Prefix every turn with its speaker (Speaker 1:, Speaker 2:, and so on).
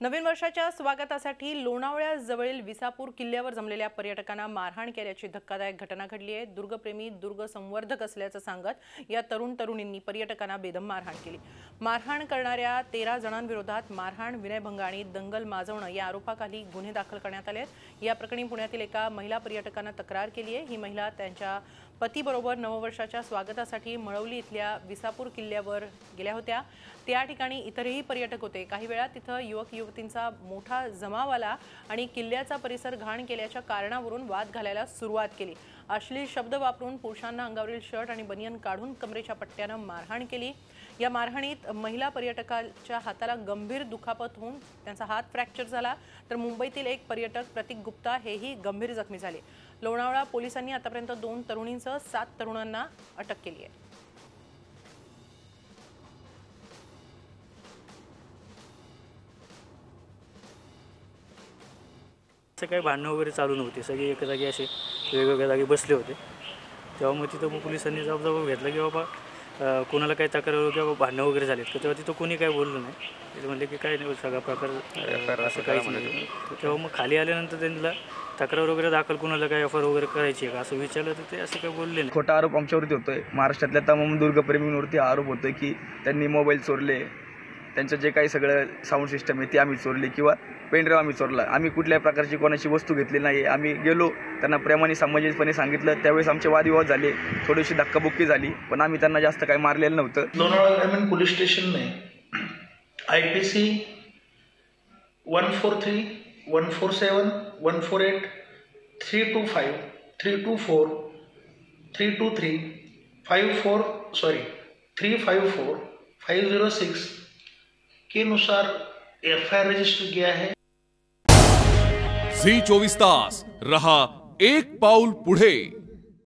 Speaker 1: नवीन वर्षाच्या स्वागतासाठी लोणावळ्याजवळील विसापूर किल्ल्यावर जमलेल्या पर्यटकांना मारहाण केल्याची धक्कादायक घटना घडली आहे। दुर्गप्रेमी दुर्ग संवर्धक असल्याचं सांगत या तरुणींनी पर्यटकांना बेदम मारहाण केली। मारहाण करणाऱ्या 13 जणांविरोधात मारहाण, विनयभंग आणि दंगल माजवणं या आरोपाखाली गुन्हे दाखल करण्यात आले आहेत। या प्रकरणी पुण्यातील एका महिला पर्यटकानं तक्रार केली आहे। ही महिला त्यांच्या पतीबरोबर नववर्षाच्या स्वागतासाठी मळवली इथल्या विसापूर किल्ल्यावर गेल्या होत्या। त्या ठिकाणी इतरही पर्यटक होते। काही वेळा तिथं युवक युवतींचा मोठा जमाव आला आणि किल्ल्याचा परिसर घाण केल्याच्या कारणावरून वाद घालायला सुरुवात केली। अश्लील शब्द वापरून पुरुषांना अंगावरील शर्ट आणि बनियन काढून कमरेच्या पट्ट्यानं मारहाण केली। या मारहाणीत महिला पर्यटकाच्या हाताला गंभीर दुखापत होऊन त्यांचा हात फ्रॅक्चर झाला, तर मुंबईतील एक पर्यटक प्रतीक गुप्ता हेही गंभीर जखमी झाले। लोणावळा पोलिसांनी आतापर्यंत 2 तरुणींसह 7 तरुणांना अटक केली आहे।
Speaker 2: काही भांडणं वगैरे चालू नव्हती, सगळे एका जागी असे वेगवेगळ्या जागी बसले होते। तेव्हा मग तिथं पोलिसांनी जबाब घेतला की बाबा कोणाला काही तक्रार किंवा भांडणं वगैरे झालेत का, तेव्हा तिथं कोणी काही बोललं नाही। ते म्हणले की काय नाही, सगळा प्रकार असं काहीच नाही। तेव्हा मग खाली आल्यानंतर त्यांना तक्रार वगैरे दाखल कोणाला काय एफ आय आर वगैरे करायची आहे का असं विचारलं, तर ते असं काही बोलले नाही।
Speaker 3: खोटा आरोप आमच्यावरती होतोय। महाराष्ट्रातल्या तमाम दुर्गप्रेमींवरती आरोप होतोय की त्यांनी मोबाईल चोरले, त्यांचं जे काही सगळं साऊंड सिस्टम आहे ती आम्ही चोरली किंवा पेनड्राईव्ह आम्ही चोरला। आम्ही कुठल्याही प्रकारची कोणाची वस्तू घेतली नाही। आम्ही गेलो, त्यांना प्रेमाने समंजसपणे सांगितलं। त्यावेळेस आमचे वादविवाद झाले, थोडीशी धक्काबुक्की झाली, पण आम्ही त्यांना जास्त काही मारलेलं नव्हतं।
Speaker 4: लोणावळा ग्रामीण पोलीस स्टेशन ने IPC 143, 147, 148, 325, 324, 323, 354, 506 के अनुसार FIR रजिस्टर किया है।
Speaker 5: झी 24 तास रहा एक पाऊल पुढे।